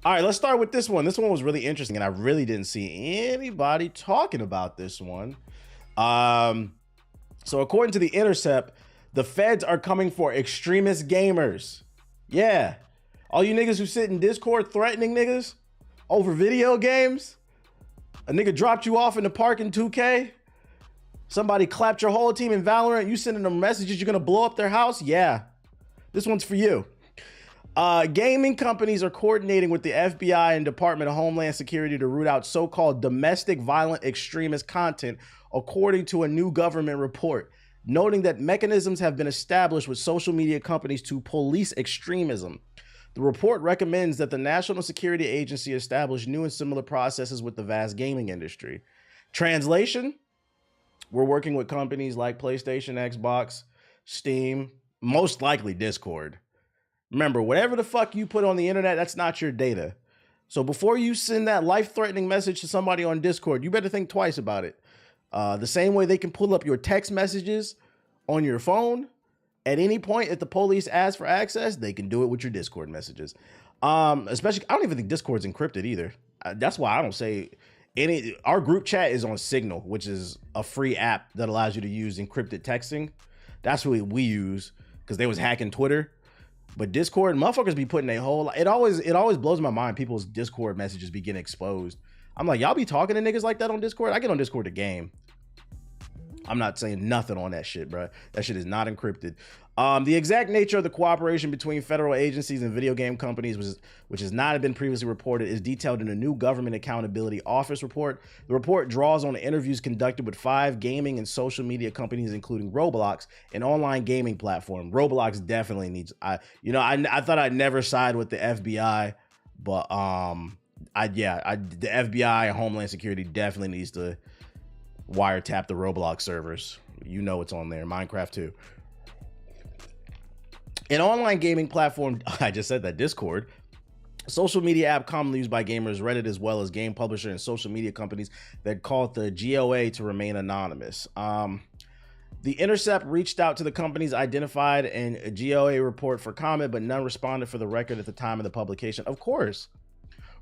All right, let's start with this one. This one was really interesting, and I really didn't see anybody talking about this one. So according to The Intercept, the feds are coming for extremist gamers. Yeah. All you niggas who sit in Discord threatening niggas over video games. A nigga dropped you off in the park in 2K. Somebody clapped your whole team in Valorant. You sending them messages you're gonna blow up their house? Yeah. This one's for you. Gaming companies are coordinating with the FBI and Department of Homeland Security to root out so-called domestic violent extremist content, according to a new government report, noting that mechanisms have been established with social media companies to police extremism. The report recommends that the National Security Agency establish new and similar processes with the vast gaming industry. Translation: we're working with companies like PlayStation, Xbox, Steam, most likely Discord. Remember, whatever the fuck you put on the internet, that's not your data. So before you send that life-threatening message to somebody on Discord, you better think twice about it. The same way they can pull up your text messages on your phone at any point if the police ask for access, they can do it with your Discord messages. Especially, I don't even think Discord's encrypted either. That's why I don't say any. Our group chat is on Signal, which is a free app that allows you to use encrypted texting. That's what we use because they was hacking Twitter. But Discord, motherfuckers be putting a whole, it always blows my mind. People's Discord messages be getting exposed. I'm like, y'all be talking to niggas like that on Discord? I get on Discord to game. I'm not saying nothing on that shit, bro. That shit is not encrypted. The exact nature of the cooperation between federal agencies and video game companies, which has not been previously reported, is detailed in a new Government Accountability Office report. The report draws on interviews conducted with 5 gaming and social media companies, including Roblox, an online gaming platform. Roblox definitely needs. I thought I'd never side with the FBI, but the FBI and Homeland Security definitely needs to wiretap the Roblox servers. You know it's on there. Minecraft too. An online gaming platform, I just said that, Discord, social media app commonly used by gamers, Reddit, as well as game publisher and social media companies that call it the GOA to remain anonymous. The Intercept reached out to the companies identified in a GOA report for comment, but none responded for the record at the time of the publication. Of course.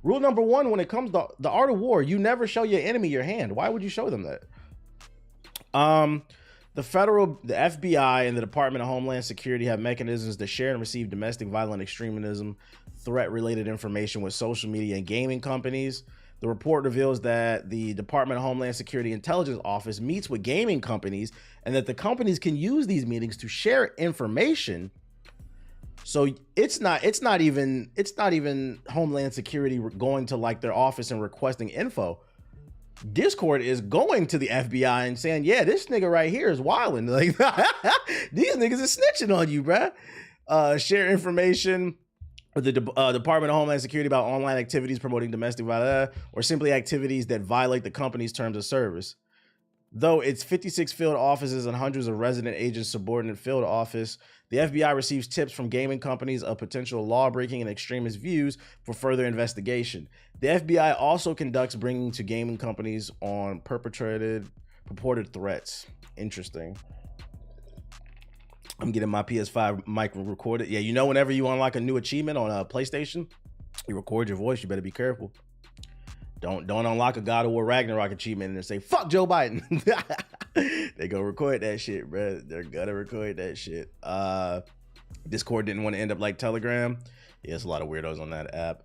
Rule number 1, when it comes to the art of war, you never show your enemy your hand. Why would you show them that? The FBI and the Department of Homeland Security have mechanisms to share and receive domestic violent extremism, threat-related information with social media and gaming companies. The report reveals that the Department of Homeland Security Intelligence Office meets with gaming companies and that the companies can use these meetings to share information. So it's not even Homeland Security going to like their office and requesting info. Discord is going to the FBI and saying, yeah, this nigga right here is wilding. Like, these niggas are snitching on you, bruh. Share information with the Department of Homeland Security about online activities promoting domestic violence or simply activities that violate the company's terms of service. Though its 56 field offices and hundreds of resident agents subordinate field office, the FBI receives tips from gaming companies of potential law-breaking and extremist views for further investigation. The FBI also conducts bringing to gaming companies on purported threats. Interesting. I'm getting my PS5 mic recorded. Yeah, you know, whenever you unlock a new achievement on a PlayStation, you record your voice. You better be careful. Don't unlock a God of War Ragnarok achievement and say, fuck Joe Biden. They go record that shit, bro. They're gonna record that shit. Discord didn't want to end up like Telegram. Yeah, there's a lot of weirdos on that app.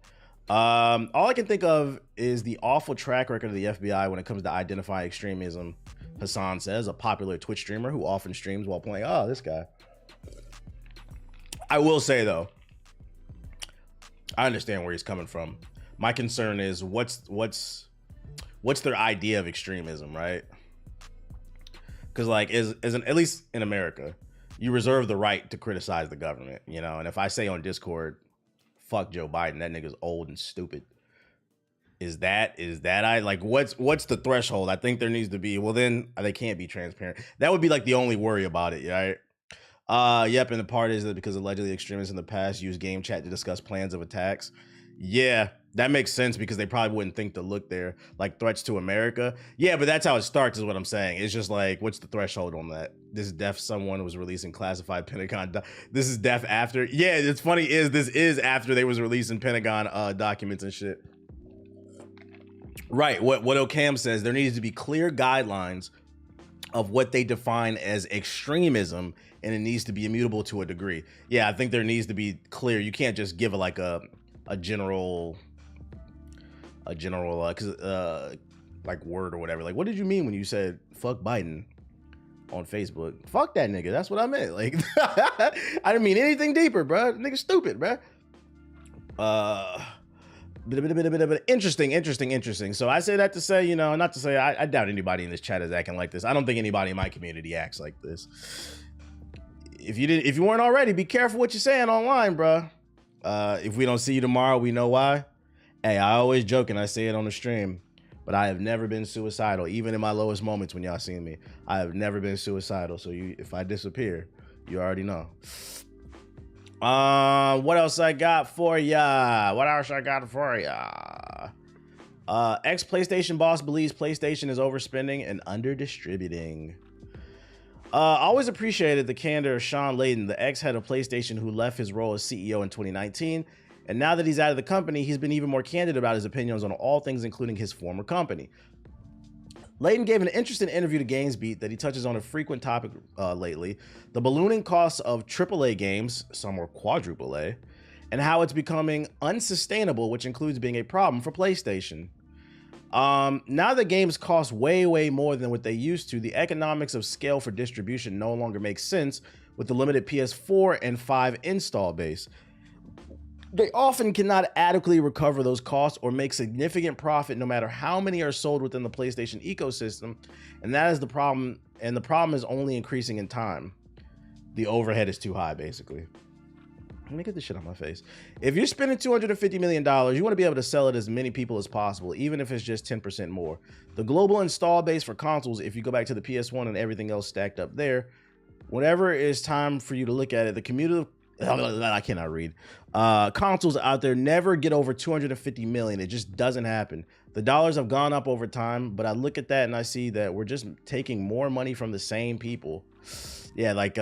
All I can think of is the awful track record of the FBI when it comes to identifying extremism. Hassan says, a popular Twitch streamer who often streams while playing. Oh, this guy. I will say though, I understand where he's coming from. My concern is what's their idea of extremism, right? Because like at least in America, you reserve the right to criticize the government, you know. And if I say on Discord, "Fuck Joe Biden," that nigga's old and stupid. Is that I like what's the threshold? I think there needs to be. Well, then they can't be transparent. That would be like the only worry about it, right? Yep. And the part is that because allegedly extremists in the past used game chat to discuss plans of attacks. Yeah, That makes sense because they probably wouldn't think to look there, like threats to America. Yeah, but that's how it starts, is what I'm saying. It's just like, what's the threshold on that? This is def someone was releasing classified Pentagon. This is def after. Yeah, it's funny is this is after they was releasing Pentagon documents and shit. Right. What Ocam says, there needs to be clear guidelines of what they define as extremism, and it needs to be immutable to a degree. Yeah, I think there needs to be clear. You can't just give a general like word or whatever. Like, what did you mean when you said fuck Biden on Facebook? Fuck that nigga. That's what I meant. Like, I didn't mean anything deeper, bro. Nigga stupid, bro. Interesting. So I say that to say, not to say I doubt anybody in this chat is acting like this. I don't think anybody in my community acts like this. If you weren't already, be careful what you're saying online, bro. If we don't see you tomorrow, we know why. Hey, I always joke and I say it on the stream, but I have never been suicidal, even in my lowest moments when y'all see me. I have never been suicidal. So if I disappear, you already know. What else I got for ya? Ex-PlayStation boss believes PlayStation is overspending and under-distributing. Always appreciated the candor of Sean Layden, the ex-head of PlayStation who left his role as CEO in 2019. And now that he's out of the company, he's been even more candid about his opinions on all things, including his former company. Layden gave an interesting interview to GamesBeat that he touches on a frequent topic lately: the ballooning costs of AAA games, some were quadruple A, and how it's becoming unsustainable, which includes being a problem for PlayStation. Now that games cost way more than what they used to, the economics of scale for distribution no longer makes sense with the limited PS4 and 5 install base. They often cannot adequately recover those costs or make significant profit no matter how many are sold within the PlayStation ecosystem, and that is the problem, and the problem is only increasing in time. The overhead is too high, basically. Let me get this shit on my face. If you're spending $250 million, you want to be able to sell it as many people as possible, even if it's just 10% more. The global install base for consoles, if you go back to the PS1 and everything else stacked up there, whenever it's time for you to look at it, the cumulative, I cannot read, consoles out there never get over 250 million. It just doesn't happen. The dollars have gone up over time, but I look at that and I see that we're just taking more money from the same people. Yeah, like,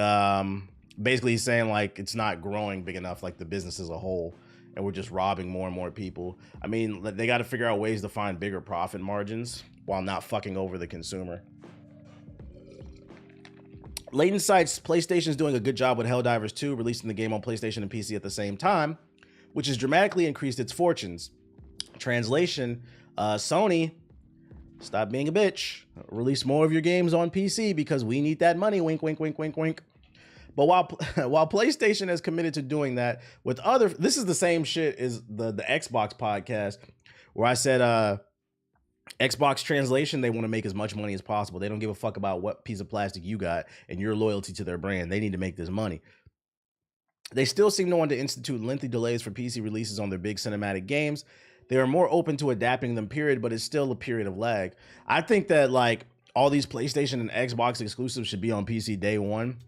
basically he's saying like it's not growing big enough, like the business as a whole, and we're just robbing more and more people. I mean, they got to figure out ways to find bigger profit margins while not fucking over the consumer. Layden cites PlayStation's doing a good job with Helldivers 2, releasing the game on PlayStation and PC at the same time, which has dramatically increased its fortunes. Translation, Sony, stop being a bitch. Release more of your games on PC because we need that money. Wink, wink, wink, wink, wink. But while PlayStation is committed to doing that with other, this is the same shit as the Xbox podcast where I said Xbox translation, they want to make as much money as possible. They don't give a fuck about what piece of plastic you got and your loyalty to their brand. They need to make this money. They still seem to want to institute lengthy delays for PC releases on their big cinematic games. They are more open to adapting them, period, but it's still a period of lag. I think that like all these PlayStation and Xbox exclusives should be on PC day one.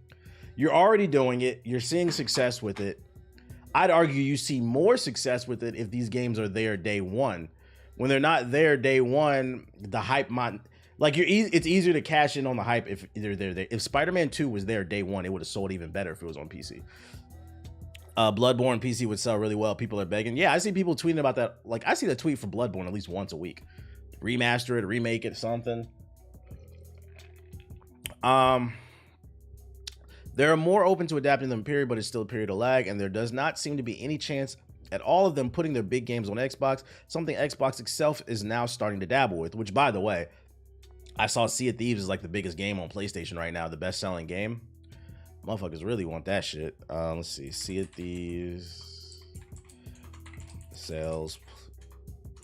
You're already doing it. You're seeing success with it. I'd argue you see more success with it if these games are there day one. When they're not there day one, the hype might, like it's easier to cash in on the hype if they're there. If Spider-Man 2 was there day one, it would have sold even better if it was on PC. Bloodborne PC would sell really well. People are begging. Yeah, I see people tweeting about that. Like I see the tweet for Bloodborne at least once a week. Remaster it, remake it, something. They're more open to adapting them, period, but it's still a period of lag, and there does not seem to be any chance at all of them putting their big games on Xbox, something Xbox itself is now starting to dabble with, which, by the way, I saw Sea of Thieves is like the biggest game on PlayStation right now, the best-selling game. Motherfuckers really want that shit. Let's see. Sea of Thieves sales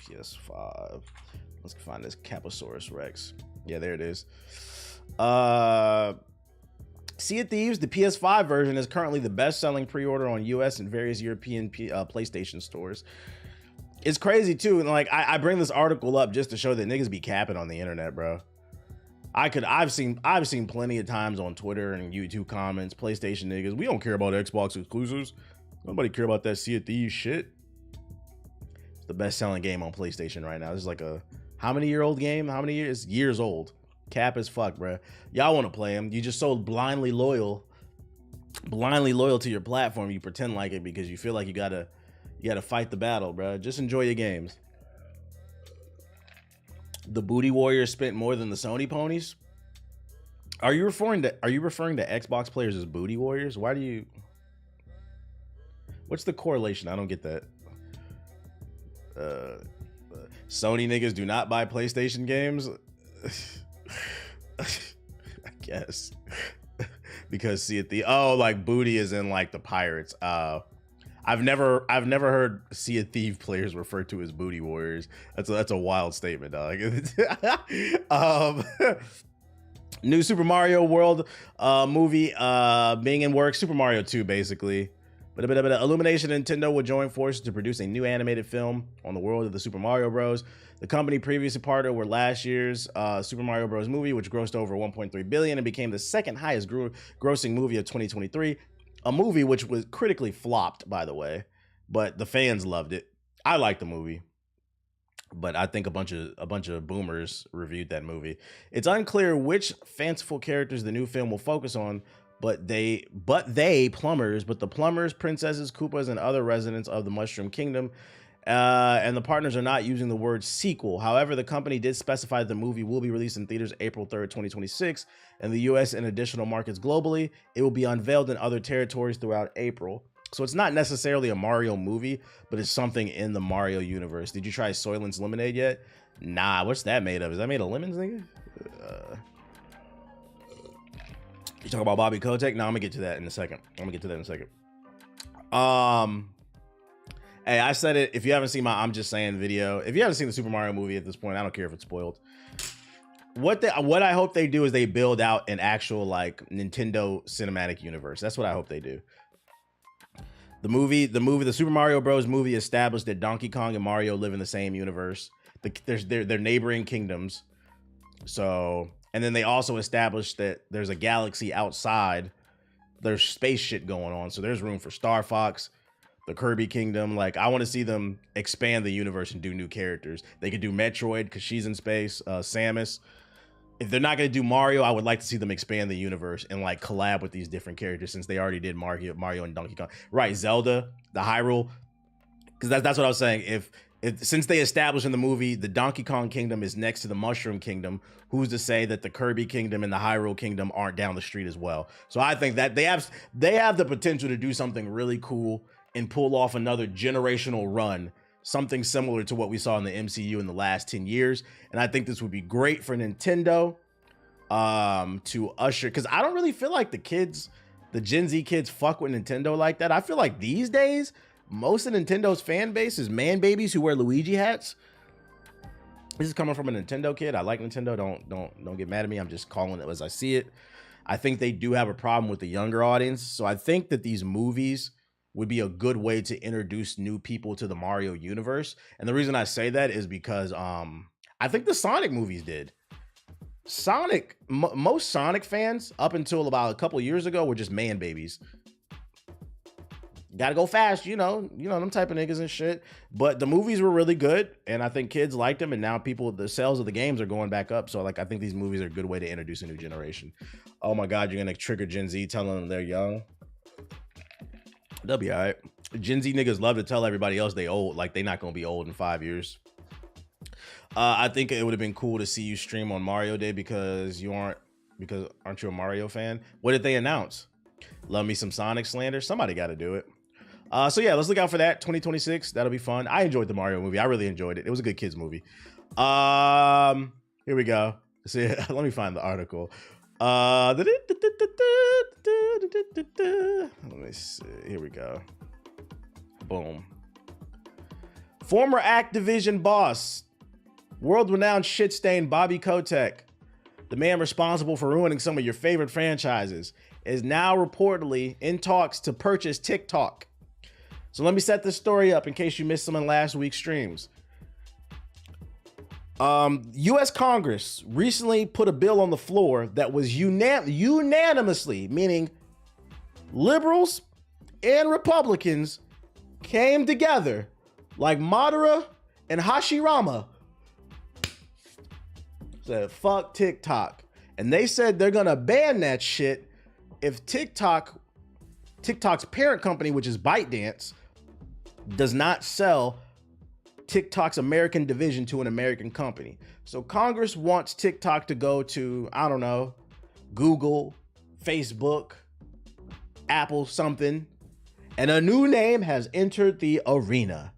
PS5. Let's find this Caposaurus Rex. Yeah, there it is. Sea of Thieves, the PS5 version, is currently the best-selling pre-order on US and various European PlayStation stores. It's crazy too, and like I bring this article up just to show that niggas be capping on the internet, bro. I've seen plenty of times on Twitter and YouTube comments, PlayStation niggas, we don't care about Xbox exclusives. Nobody care about that Sea of Thieves shit. The best-selling game on PlayStation right now. This is like a how many year old game? How many years? Years old. Cap as fuck, bro. Y'all want to play him. You just so blindly loyal to your platform. You pretend like it because you feel like you gotta fight the battle, bro. Just enjoy your games. The Booty Warriors spent more than the Sony ponies. Are you referring to Xbox players as Booty Warriors? Why do you? What's the correlation? I don't get that. Sony niggas do not buy PlayStation games. I guess because see at the like booty is in like the pirates. I've never heard Sea of Thieves players referred to as Booty Warriors. That's a wild statement, dog. New Super Mario World movie being in work. Super Mario 2, basically. But Illumination and Nintendo will join forces to produce a new animated film on the world of the Super Mario Bros. The company previously partnered with last year's Super Mario Bros. Movie, which grossed over $1.3 billion and became the second highest grossing movie of 2023. A movie which was critically flopped, by the way, but the fans loved it. I liked the movie, but I think a bunch of boomers reviewed that movie. It's unclear which fanciful characters the new film will focus on. But the plumbers, princesses, Koopas, and other residents of the Mushroom Kingdom. And the partners are not using the word sequel. However, the company did specify that the movie will be released in theaters April 3rd, 2026, in the US and additional markets globally. It will be unveiled in other territories throughout April. So it's not necessarily a Mario movie, but it's something in the Mario universe. Did you try Soylent's Lemonade yet? Nah, what's that made of? Is that made of lemons, nigga? You talk about Bobby Kotick? No, I'm gonna get to that in a second. Hey, I said it. If you haven't seen my I'm Just Saying video, if you haven't seen the Super Mario movie at this point, I don't care if it's spoiled. What I hope they do is they build out an actual like Nintendo cinematic universe. That's what I hope they do. The Super Mario Bros. Movie established that Donkey Kong and Mario live in the same universe. They're neighboring kingdoms. So. And then they also established that there's a galaxy outside. There's space shit going on. So there's room for Star Fox, the Kirby Kingdom. Like, I want to see them expand the universe and do new characters. They could do Metroid because she's in space. Samus. If they're not going to do Mario, I would like to see them expand the universe and like collab with these different characters since they already did Mario and Donkey Kong. Right, Zelda, the Hyrule. Because that's what I was saying. Since they established in the movie the Donkey Kong Kingdom is next to the Mushroom Kingdom, who's to say that the Kirby Kingdom and the Hyrule Kingdom aren't down the street as well? So I think that they have the potential to do something really cool and pull off another generational run, something similar to what we saw in the MCU in the last 10 years. And I think this would be great for Nintendo to usher, because I don't really feel like the Gen Z kids fuck with Nintendo like that. I feel like these days, most of Nintendo's fan base is man babies who wear Luigi hats. This is coming from a Nintendo kid. I like Nintendo. Don't get mad at me. I'm just calling it as I see it. I think they do have a problem with the younger audience. So I think that these movies would be a good way to introduce new people to the Mario universe. And the reason I say that is because I think the Sonic movies did. Most Sonic fans up until about a couple years ago were just man babies. Gotta go fast, you know them type of niggas and shit. But the movies were really good, and I think kids liked them, and now the sales of the games are going back up. So like, I think these movies are a good way to introduce a new generation. Oh my God, you're gonna trigger Gen Z telling them they're young. They'll be all right. Gen Z niggas love to tell everybody else they old, like they're not gonna be old in 5 years. I think it would have been cool to see you stream on Mario Day because aren't you a Mario fan? What did they announce? Love me some Sonic slander. Somebody got to do it. So yeah, let's look out for that 2026. That'll be fun. I enjoyed the Mario movie. I really enjoyed it. It was a good kids movie. Here we go. See, let me find the article. Let me see. Here we go. Boom. Former Activision boss, world-renowned shit-stain Bobby Kotick, the man responsible for ruining some of your favorite franchises, is now reportedly in talks to purchase TikTok. So let me set this story up in case you missed some in last week's streams. U.S. Congress recently put a bill on the floor that was unanimously, meaning liberals and Republicans came together like Madara and Hashirama said, fuck TikTok. And they said they're gonna ban that shit if TikTok's parent company, which is ByteDance, does not sell TikTok's American division to an American company. So Congress wants TikTok to go to, I don't know, Google, Facebook, Apple, something. And a new name has entered the arena.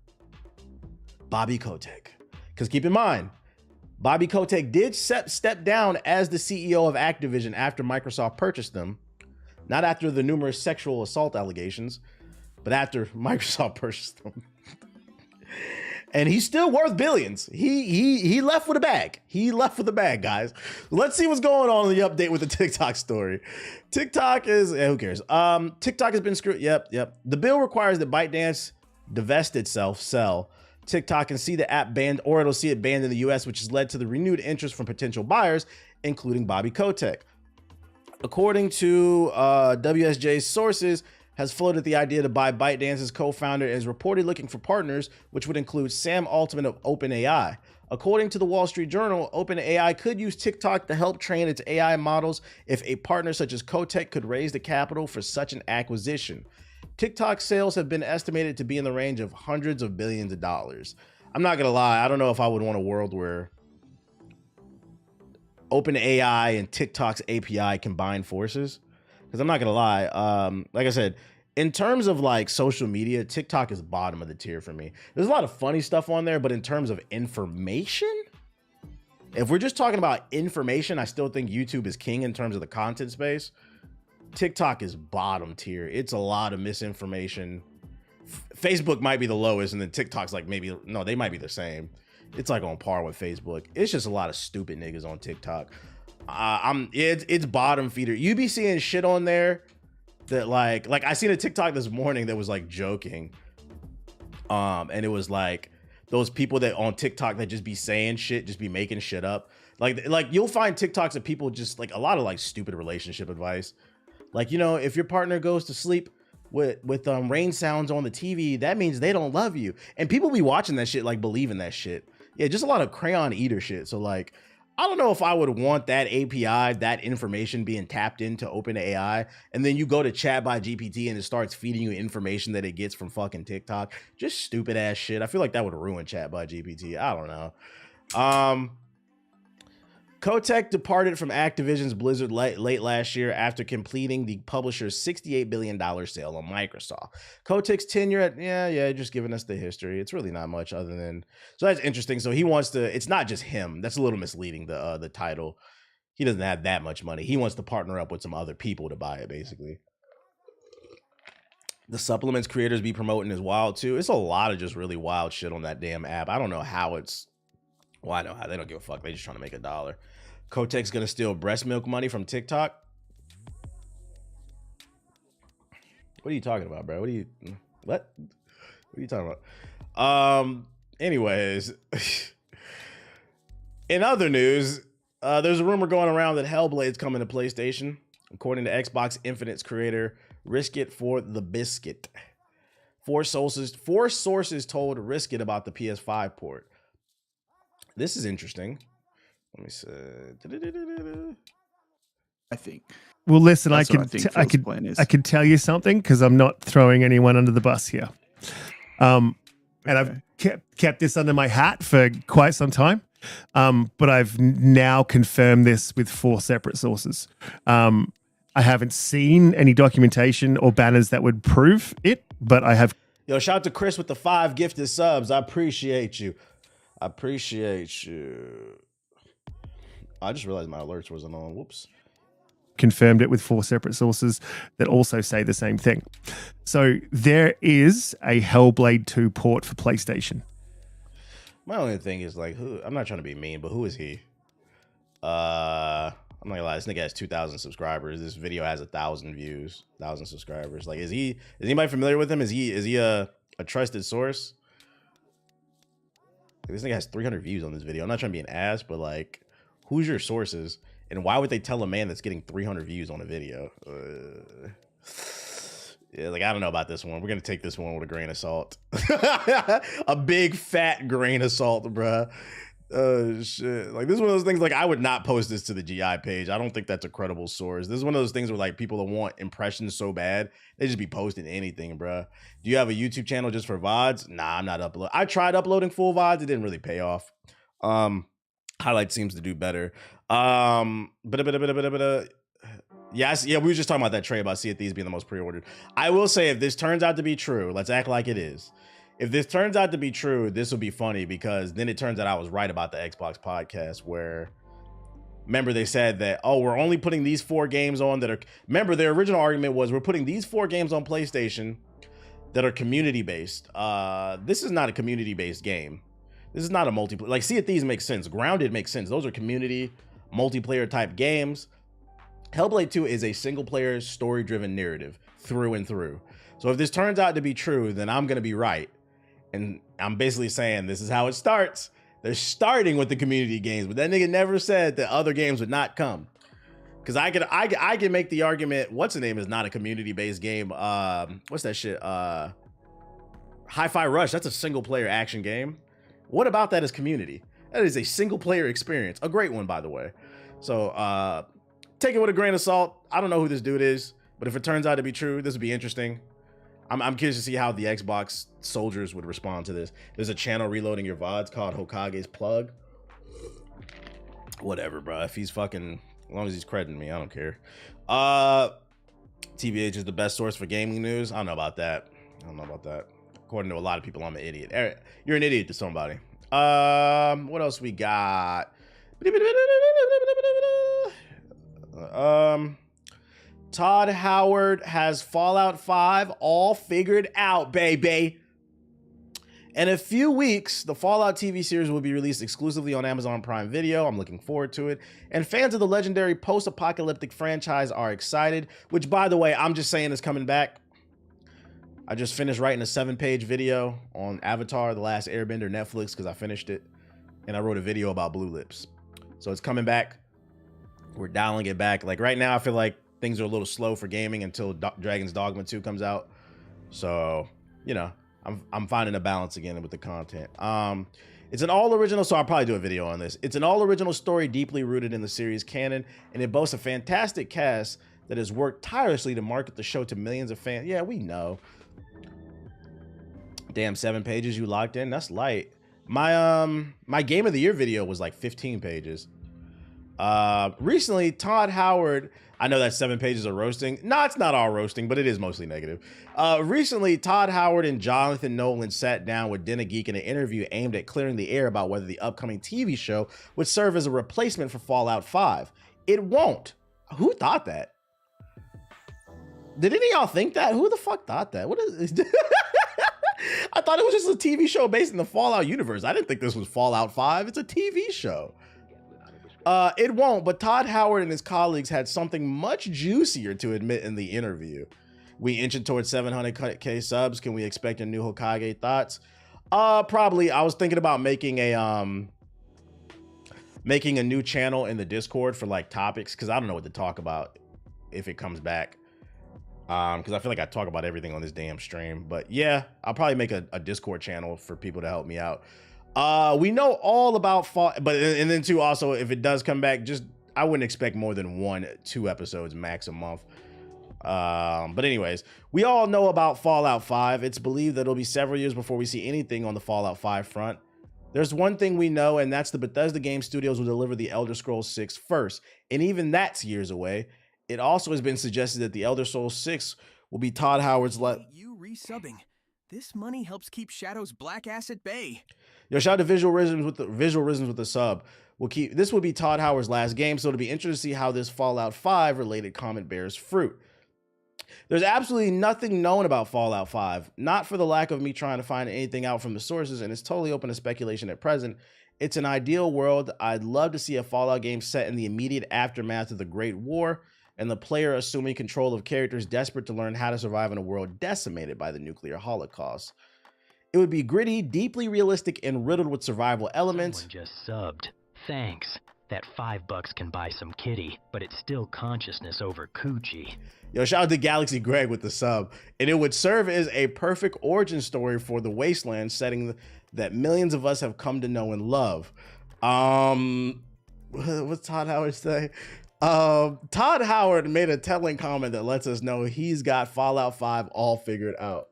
Bobby Kotick. Because keep in mind, Bobby Kotick did step down as the CEO of Activision after Microsoft purchased them. Not after the numerous sexual assault allegations, but after Microsoft purchased them. And he's still worth billions. He left with a bag. He left with a bag, guys. Let's see what's going on in the update with the TikTok story. TikTok is, who cares? TikTok has been screwed. Yep. The bill requires that ByteDance divest itself, sell TikTok, and see the app banned, or it'll see it banned in the US, which has led to the renewed interest from potential buyers, including Bobby Kotick. According to WSJ's sources, has floated the idea to buy ByteDance's co-founder and is reportedly looking for partners, which would include Sam Altman of OpenAI. According to the Wall Street Journal, OpenAI could use TikTok to help train its AI models if a partner such as Kotick could raise the capital for such an acquisition. TikTok sales have been estimated to be in the range of hundreds of billions of dollars. I'm not gonna lie, I don't know if I would want a world where OpenAI and TikTok's API combine forces. Because I'm not gonna lie, like I said, in terms of like social media, TikTok is bottom of the tier for me. There's a lot of funny stuff on there, but in terms of information, if we're just talking about information, I still think YouTube is king in terms of the content space. TikTok is bottom tier. It's a lot of misinformation. Facebook might be the lowest, and then TikTok's like maybe, no, they might be the same. It's like on par with Facebook. It's just a lot of stupid niggas on TikTok. It's bottom feeder. You be seeing shit on there that like I seen a TikTok this morning that was like joking. And it was like those people that on TikTok that just be saying shit, just be making shit up. Like you'll find TikToks of people just like a lot of like stupid relationship advice. Like, you know, if your partner goes to sleep with rain sounds on the TV, that means they don't love you. And people be watching that shit, like believing that shit. Yeah, just a lot of crayon eater shit. So like, I don't know if I would want that API, that information being tapped into OpenAI, and then you go to chat by GPT and it starts feeding you information that it gets from fucking TikTok. Just stupid ass shit. I feel like that would ruin chat by GPT. I don't know. Kotick departed from Activision's Blizzard late last year after completing the publisher's $68 billion sale on Microsoft. Kotick's tenure at, just giving us the history. It's really not much other than, so that's interesting. So he wants to, it's not just him. That's a little misleading, the title. He doesn't have that much money. He wants to partner up with some other people to buy it, basically. The supplements creators be promoting is wild too. It's a lot of just really wild shit on that damn app. I don't know how it's, well, I know how. They don't give a fuck. They just trying to make $1. Kotick's gonna steal breast milk money from TikTok. What are you talking about, bro? What are you talking about? Anyways, in other news, there's a rumor going around that Hellblade's coming to PlayStation, according to Xbox Infinite's creator Risk It for the Biscuit. Four sources told Risk It about the PS5 port. This is interesting. Let me see. I think. Well, listen, I could tell you something because I'm not throwing anyone under the bus here. And I've kept this under my hat for quite some time. But I've now confirmed this with 4 separate sources. I haven't seen any documentation or banners that would prove it, but I have. Yo, shout out to Chris with the 5 gifted subs. I appreciate you. I just realized my alerts wasn't on. Whoops. Confirmed it with 4 separate sources that also say the same thing. So there is a Hellblade 2 port for PlayStation. My only thing is like, who? I'm not trying to be mean, but who is he? I'm not gonna lie. This nigga has 2,000 subscribers. This video has 1,000 views, 1,000 subscribers. Like, is anybody familiar with him? Is he a trusted source? This nigga has 300 views on this video. I'm not trying to be an ass, but like, who's your sources? And why would they tell a man that's getting 300 views on a video? Yeah, like, I don't know about this one. We're going to take this one with a grain of salt. A big fat grain of salt, bruh. Shit. Like, this is one of those things, like, I would not post this to the GI page. I don't think that's a credible source. This is one of those things where, like, people that want impressions so bad, they just be posting anything, bruh. Do you have a YouTube channel just for VODs? Nah, I'm not uploading. I tried uploading full VODs. It didn't really pay off. Highlight seems to do better. Yes, yeah, we were just talking about that trade about Sea of Thieves being the most pre-ordered. I will say, if this turns out to be true, let's act like it is. If this turns out to be true, this will be funny, because then it turns out I was right about the Xbox podcast, where, remember, they said that, oh, we're only putting these 4 games on that are, remember, their original argument was we're putting these 4 games on PlayStation that are community-based. This is not a community-based game. This is not a multiplayer. Like, Sea of Thieves makes sense. Grounded makes sense. Those are community, multiplayer type games. Hellblade 2 is a single-player, story-driven narrative through and through. So if this turns out to be true, then I'm going to be right. And I'm basically saying this is how it starts. They're starting with the community games, but that nigga never said that other games would not come. Because I can make the argument, what's the name is not a community-based game. What's that shit? Hi-Fi Rush, that's a single-player action game. What about that is community? That is a single-player experience. A great one, by the way. So, take it with a grain of salt. I don't know who this dude is, but if it turns out to be true, this would be interesting. I'm curious to see how the Xbox soldiers would respond to this. There's a channel reloading your VODs called Hokage's Plug. Whatever, bro. If he's fucking, as long as he's crediting me, I don't care. TBH is the best source for gaming news. I don't know about that. According to a lot of people, I'm an idiot. Eric, you're an idiot to somebody. What else we got? Todd Howard has Fallout 5 all figured out, baby. In a few weeks, the Fallout TV series will be released exclusively on Amazon Prime Video. I'm looking forward to it. And fans of the legendary post-apocalyptic franchise are excited, which, by the way, I'm just saying is coming back. I just finished writing a 7-page video on Avatar, The Last Airbender, Netflix, because I finished it. And I wrote a video about Blue Lips. So it's coming back. We're dialing it back. Like, right now, I feel like things are a little slow for gaming until Dragon's Dogma 2 comes out. So, you know, I'm finding a balance again with the content. It's an all original, so I'll probably do a video on this. It's an all original story deeply rooted in the series canon, and it boasts a fantastic cast that has worked tirelessly to market the show to millions of fans. Yeah, we know. Damn, 7 pages you locked in. That's light. My game of the year video was like 15 pages. Recently, Todd Howard, I know that 7 pages are roasting. No, it's not all roasting, but it is mostly negative. Recently, Todd Howard and Jonathan Nolan sat down with Den of Geek in an interview aimed at clearing the air about whether the upcoming TV show would serve as a replacement for Fallout 5. It won't. Who thought that? Did any of y'all think that? Who the fuck thought that? What is I thought it was just a TV show based in the Fallout universe. I didn't think this was Fallout 5. It's a TV show. It won't, but Todd Howard and his colleagues had something much juicier to admit in the interview. We inching towards 700K subs. Can we expect a new Hokage thoughts? Probably. I was thinking about making a new channel in the Discord for like topics, because I don't know what to talk about if it comes back. Because I feel like I talk about everything on this damn stream. But yeah, I'll probably make a Discord channel for people to help me out. We know all about and then too, also, if it does come back, just, I wouldn't expect more than 1-2 episodes max a month. But anyways, we all know about Fallout 5. It's believed that it'll be several years before we see anything on the Fallout 5 front. There's one thing we know, and that's the Bethesda Game Studios will deliver the Elder Scrolls 6 first, and even that's years away. It also has been suggested that the Elder Scrolls 6 will be Todd Howard's You resubbing. This money helps keep Shadow's black ass at bay. Yo, shout out to Visual Rhythms with the sub. This will be Todd Howard's last game, so it'll be interesting to see how this Fallout 5 related comment bears fruit. There's absolutely nothing known about Fallout 5, not for the lack of me trying to find anything out from the sources, and it's totally open to speculation at present. It's an ideal world. I'd love to see a Fallout game set in the immediate aftermath of the Great War, and the player assuming control of characters desperate to learn how to survive in a world decimated by the nuclear holocaust. It would be gritty, deeply realistic, and riddled with survival elements. Someone just subbed. Thanks. That $5 can buy some kitty, but it's still consciousness over coochie. Yo, shout out to Galaxy Greg with the sub. And it would serve as a perfect origin story for the Wasteland setting that millions of us have come to know and love. What's Todd Howard say? Todd Howard made a telling comment that lets us know he's got Fallout 5 all figured out.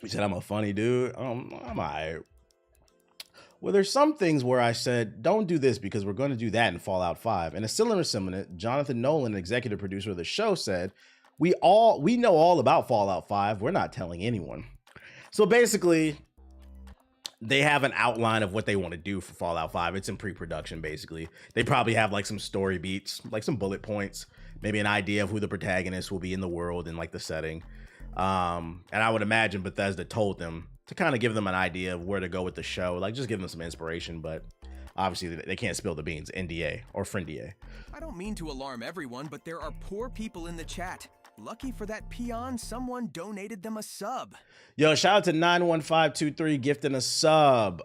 He said, I'm a funny dude. I'm all right. Well, there's some things where I said, don't do this because we're going to do that in Fallout 5. And a similar sentiment, Jonathan Nolan, executive producer of the show, said, we know all about Fallout 5. We're not telling anyone. So basically, they have an outline of what they want to do for Fallout 5. It's in pre-production, basically. They probably have like some story beats, like some bullet points, maybe an idea of who the protagonist will be in the world and like the setting. And I would imagine Bethesda told them to kind of give them an idea of where to go with the show, like just give them some inspiration, but obviously they can't spill the beans, NDA or friendier. I don't mean to alarm everyone, but there are poor people in the chat. Lucky for that peon, someone donated them a sub. Yo, shout out to 91523 gifting a sub.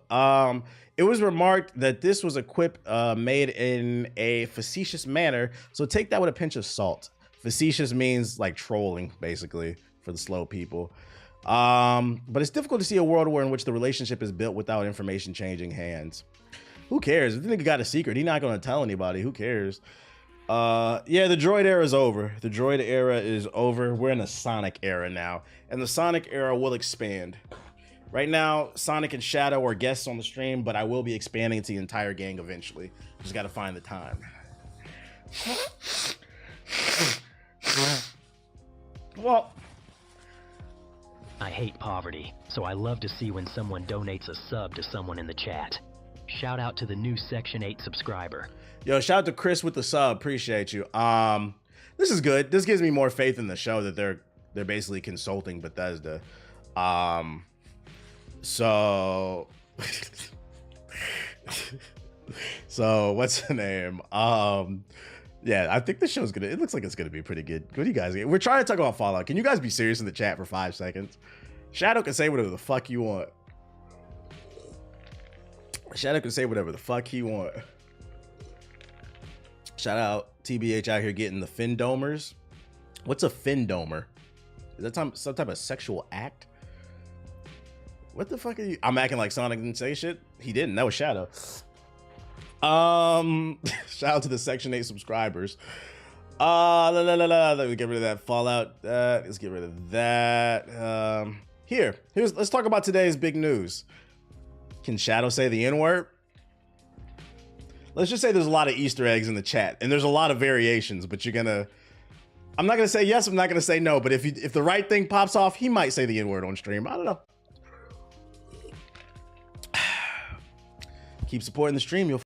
It was remarked that this was a quip made in a facetious manner, so take that with a pinch of salt. Facetious means like trolling, basically, for the slow people. But it's difficult to see a world in which the relationship is built without information changing hands. Who cares? If the nigga got a secret, he's not going to tell anybody. Who cares? Yeah, the droid era is over. The droid era is over. We're in a Sonic era now, and the Sonic era will expand. Right now, Sonic and Shadow are guests on the stream, but I will be expanding to the entire gang eventually. Just got to find the time. Well, I hate poverty, so I love to see when someone donates a sub to someone in the chat. Shout out to the new Section 8 subscriber. Yo, shout out to Chris with the sub. Appreciate you. This is good. This gives me more faith in the show that they're basically consulting Bethesda. So what's the name? Yeah, I think the show's it looks like it's gonna be pretty good. What do you guys get? We're trying to talk about Fallout. Can you guys be serious in the chat for 5 seconds? Shadow can say whatever the fuck you want. Shadow can say whatever the fuck he want. Shout out TBH out here getting the Findomers. What's a Findomer? Is that some type of sexual act? What the fuck are you? I'm acting like Sonic didn't say shit. He didn't. That was Shadow. Shout out to the Section 8 subscribers. Let me get rid of that Fallout. Let's get rid of that. Let's talk about today's big news. Can Shadow say the N-word? Let's just say there's a lot of Easter eggs in the chat, and there's a lot of variations, but I'm not gonna say yes, I'm not gonna say no, but if the right thing pops off, he might say the N-word on stream. I don't know. Keep supporting the stream, you'll